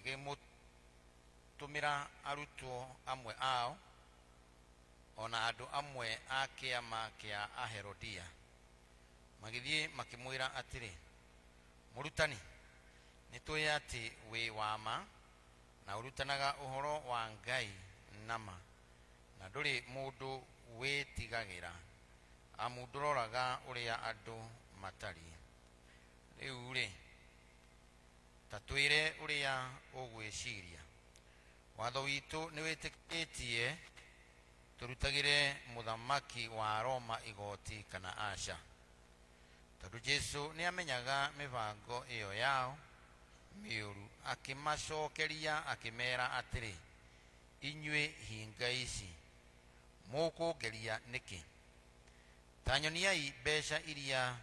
makimutumira arutwo amwe ao ona andu amwe a kiama kia Aherodia magithie makimwira atiri, murutani nitwe ati we wama na urutanaga uhoro wa Ngai nama na nduri mundu witigagira amunduroraga uria andu matari. Riu ri tatwire uria ugwiciria, watho witu ni witikitie turutagire muthamaki wa Roma igoti kana aca? Tondu Jesu ni amenyaga mibango iyo yao miuru, akimacokeria akimera atiri, inywe hinga ici mukungeria niki? Tanyoniai mbeca iria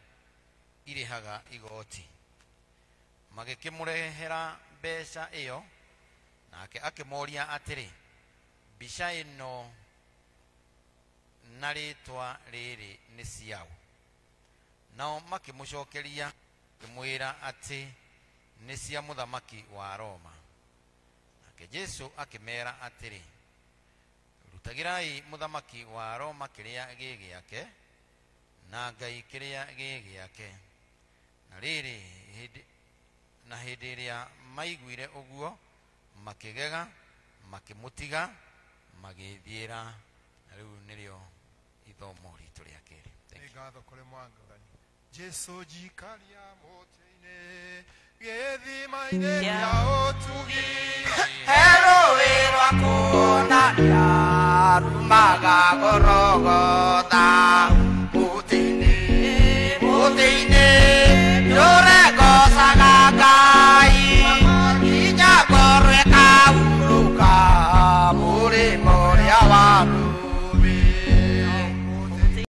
irihaga igoti. Magikimurehera mbeca iyo, nake akimoria atiri, mbica ino na ritwa riri ni ciao. Nao makimucokeria kimwira ati ni cia muthamaki wa Roma. Nake Jesu akimera atiri, rutagirai muthamaki wa Roma kiria gigiake na Ngai kiria gigiake. Na riri hindi iria maiguire uguo makigega makimutiga magithiira. Riu nirio ithomo ritu ria keri. Ngatho kuri Mwathani Jesu jikaria moteine githima-ini ria utugi hero wirwa kuna ya rumaga gorogo